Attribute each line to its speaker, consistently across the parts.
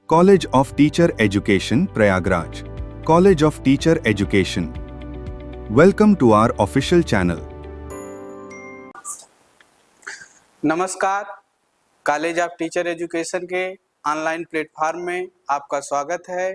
Speaker 1: College of Teacher Education, Prayagraj. College of Teacher Education. Welcome to our official channel.
Speaker 2: नमस्कार, college of teacher education के online platform में आपका स्वागत है।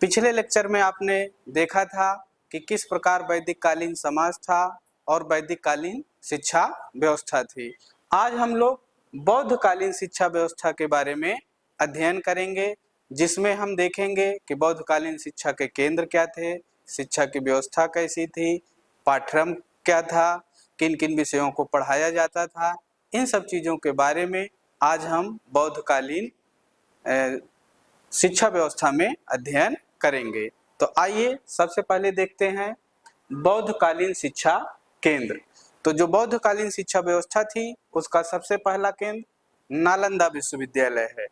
Speaker 2: पिछले लेक्चर में आपने देखा था कि किस प्रकार वैदिक कालीन समाज था और वैदिक कालीन शिक्षा व्यवस्था थी। आज हम लोग बौद्ध कालीन शिक्षा व्यवस्था के बारे में अध्ययन करेंगे, जिसमें हम देखेंगे कि बौद्ध कालीन शिक्षा के केंद्र क्या थे, शिक्षा की व्यवस्था कैसी थी, पाठ्यक्रम क्या था, किन किन विषयों को पढ़ाया जाता था। इन सब चीज़ों के बारे में आज हम बौद्ध कालीन शिक्षा व्यवस्था में अध्ययन करेंगे। तो आइए सबसे पहले देखते हैं बौद्ध कालीन शिक्षा केंद्र। तो जो बौद्ध कालीन शिक्षा व्यवस्था थी उसका सबसे पहला केंद्र नालंदा विश्वविद्यालय है।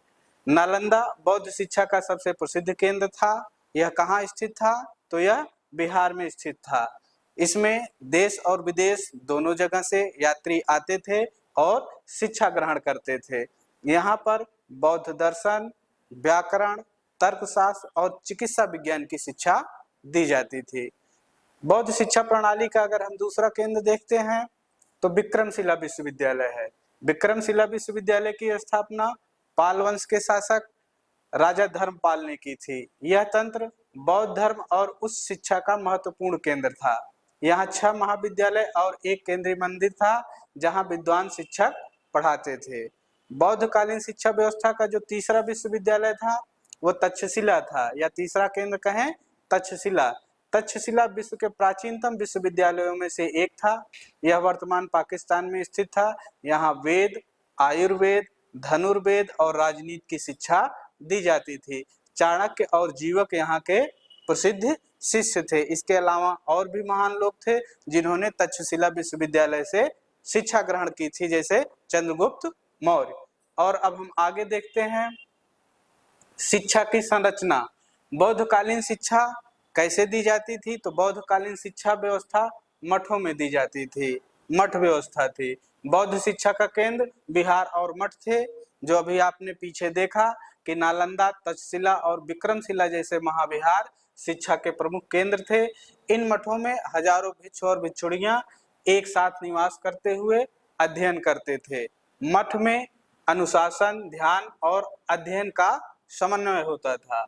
Speaker 2: नालंदा बौद्ध शिक्षा का सबसे प्रसिद्ध केंद्र था। यह कहाँ स्थित था? तो यह बिहार में स्थित था। इसमें देश और विदेश दोनों जगह से यात्री आते थे और शिक्षा ग्रहण करते थे। यहाँ पर बौद्ध दर्शन, व्याकरण, तर्कशास्त्र और चिकित्सा विज्ञान की शिक्षा दी जाती थी। बौद्ध शिक्षा प्रणाली का अगर हम दूसरा केंद्र देखते हैं तो विक्रमशिला विश्वविद्यालय है। विक्रमशिला विश्वविद्यालय की स्थापना पाल वंश के शासक राजा धर्मपाल ने की थी। यह तंत्र बौद्ध धर्म और उच्च शिक्षा का महत्वपूर्ण केंद्र था। यहाँ 6 महाविद्यालय और 1 केंद्रीय मंदिर था जहाँ विद्वान शिक्षक पढ़ाते थे। बौद्ध कालीन शिक्षा व्यवस्था का जो तीसरा विश्वविद्यालय था वो तक्षशिला था, या तीसरा केंद्र कहें तक्षशिला। तक्षशिला विश्व के प्राचीनतम विश्वविद्यालयों में से एक था। यह वर्तमान पाकिस्तान में स्थित था। यहाँ वेद, आयुर्वेद, धनुर्वेद और राजनीति की शिक्षा दी जाती थी। चाणक्य और जीवक यहाँ के प्रसिद्ध शिष्य थे। इसके अलावा और भी महान लोग थे जिन्होंने तक्षशिला विश्वविद्यालय से शिक्षा ग्रहण की थी, जैसे चंद्रगुप्त मौर्य। और अब हम आगे देखते हैं शिक्षा की संरचना। बौद्ध कालीन शिक्षा कैसे दी जाती थी? तो बौद्ध कालीन शिक्षा व्यवस्था मठों में दी जाती थी, मठ व्यवस्था थी। बौद्ध शिक्षा का केंद्र बिहार और मठ थे, जो अभी आपने पीछे देखा कि नालंदा, तक्षशिला और विक्रमशिला जैसे महाविहार शिक्षा के प्रमुख केंद्र थे। इन मठों में हजारों भिक्षु और भिक्षुणियां एक साथ निवास करते हुए अध्ययन करते थे। मठ में अनुशासन, ध्यान और अध्ययन का समन्वय होता था।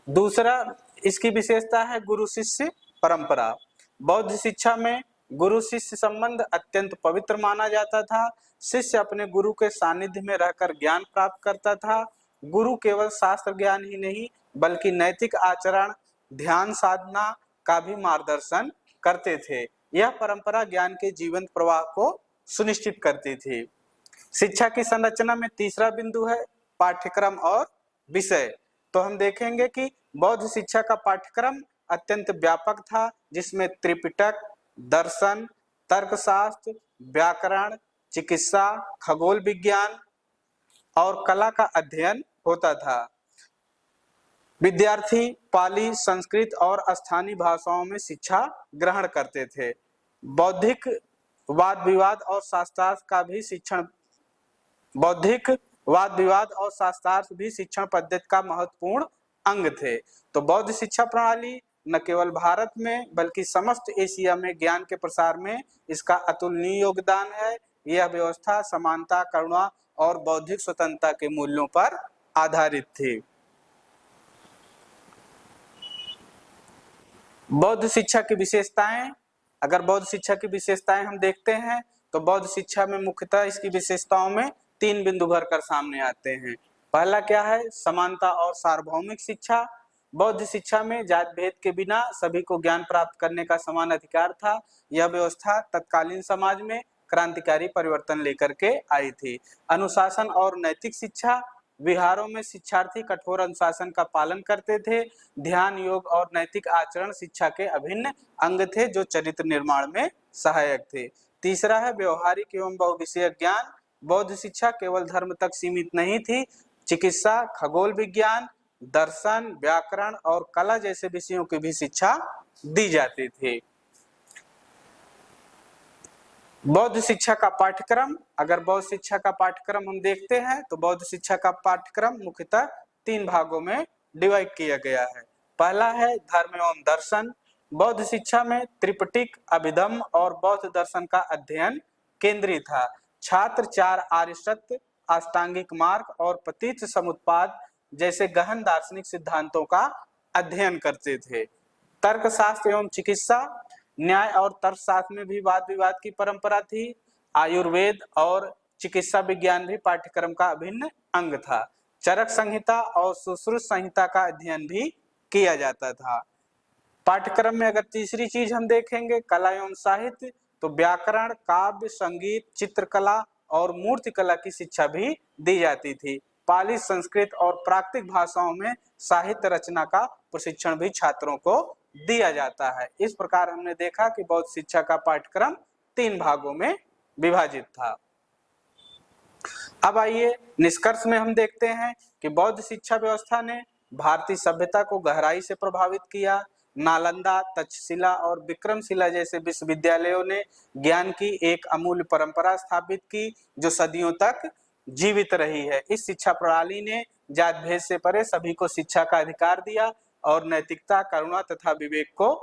Speaker 2: दूसरा इसकी विशेषता है गुरु शिष्य परंपरा। बौद्ध शिक्षा में गुरु शिष्य संबंध अत्यंत पवित्र माना जाता था। शिष्य अपने गुरु के सानिध्य में रहकर ज्ञान प्राप्त करता था। गुरु केवल शास्त्र ज्ञान ही नहीं बल्कि नैतिक आचरण, ध्यान साधना का भी मार्गदर्शन करते थे। यह परंपरा ज्ञान के जीवंत प्रवाह को सुनिश्चित करती थी। शिक्षा की संरचना में तीसरा बिंदु है पाठ्यक्रम और विषय। तो हम देखेंगे कि बौद्ध शिक्षा का पाठ्यक्रम अत्यंत व्यापक था, जिसमें त्रिपिटक, दर्शन, तर्कशास्त्र, व्याकरण, चिकित्सा, खगोल विज्ञान और कला का अध्ययन होता था। विद्यार्थी पाली, संस्कृत और स्थानीय भाषाओं में शिक्षा ग्रहण करते थे। बौद्धिक वाद विवाद और शास्त्रार्थ का भी शिक्षण बौद्धिक वाद विवाद और शास्त्रार्थ भी शिक्षण पद्धति का महत्वपूर्ण अंग थे। तो बौद्ध शिक्षा प्रणाली न केवल भारत में बल्कि समस्त एशिया में ज्ञान के प्रसार में इसका अतुलनीय योगदान है। यह व्यवस्था समानता, करुणा और बौद्धिक स्वतंत्रता के मूल्यों पर आधारित थी। बौद्ध शिक्षा की विशेषताएं। अगर बौद्ध शिक्षा की विशेषताएं हम देखते हैं तो बौद्ध शिक्षा में मुख्यतः इसकी विशेषताओं में 3 बिंदु भरकर सामने आते हैं। पहला क्या है? समानता और सार्वभौमिक शिक्षा। बौद्ध शिक्षा में जात भेद के बिना सभी को ज्ञान प्राप्त करने का समान अधिकार था। यह व्यवस्था तत्कालीन समाज में क्रांतिकारी परिवर्तन लेकर के आई थी। अनुशासन और नैतिक शिक्षा। विहारों में शिक्षार्थी कठोर अनुशासन का पालन करते थे। ध्यान, योग और नैतिक आचरण शिक्षा के अभिन्न अंग थे जो चरित्र निर्माण में सहायक थे। तीसरा है व्यवहारिक एवं बहुविषयक ज्ञान। बौद्ध शिक्षा केवल धर्म तक सीमित नहीं थी। चिकित्सा, खगोल विज्ञान, दर्शन, व्याकरण और कला जैसे विषयों की भी शिक्षा दी जाती थी। बौद्ध शिक्षा का पाठ्यक्रम। अगर बौद्ध शिक्षा का पाठ्यक्रम हम देखते हैं तो बौद्ध शिक्षा का पाठ्यक्रम मुख्यतः तीन भागों में डिवाइड किया गया है। पहला है धर्म एवं दर्शन। बौद्ध शिक्षा में त्रिपिटक, अभिधम्म और बौद्ध दर्शन का अध्ययन केंद्रीय था। छात्र चार आर्य सत्य, अष्टांगिक मार्ग और पतित समुत्पाद जैसे गहन दार्शनिक सिद्धांतों का अध्ययन करते थे। तर्कशास्त्र एवं चिकित्सा, न्याय और तर्कशास्त्र में भी वाद विवाद की परंपरा थी। आयुर्वेद और चिकित्सा विज्ञान भी पाठ्यक्रम का अभिन्न अंग था। चरक संहिता और सुश्रुत संहिता का अध्ययन भी किया जाता था। पाठ्यक्रम में अगर तीसरी चीज हम देखेंगे कला एवं साहित्य, तो व्याकरण, काव्य, संगीत, चित्रकला और मूर्तिकला की शिक्षा भी दी जाती थी। पाली, संस्कृत और प्राकृतिक भाषाओं में साहित्य रचना का प्रशिक्षण भी छात्रों को दिया जाता है। इस प्रकार हमने देखा कि बौद्ध शिक्षा का पाठ्यक्रम तीन भागों में विभाजित था। अब आइए निष्कर्ष में हम देखते हैं कि बौद्ध शिक्षा व्यवस्था ने भारतीय सभ्यता को गहराई से प्रभावित किया। नालंदा, तक्षशिला और विक्रमशिला जैसे विश्वविद्यालयों ने ज्ञान की एक अमूल्य परंपरा स्थापित की जो सदियों तक जीवित रही है। इस शिक्षा प्रणाली ने जात भेद से परे सभी को शिक्षा का अधिकार दिया और नैतिकता, करुणा तथा विवेक को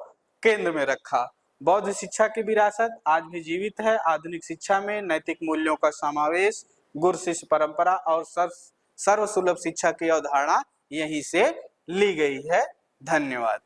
Speaker 2: केंद्र में रखा। बौद्ध शिक्षा की विरासत आज भी जीवित है। आधुनिक शिक्षा में नैतिक मूल्यों का समावेश, गुरु शिष्य परंपरा और सर्वसुलभ शिक्षा की अवधारणा यहीं से ली गई है। धन्यवाद।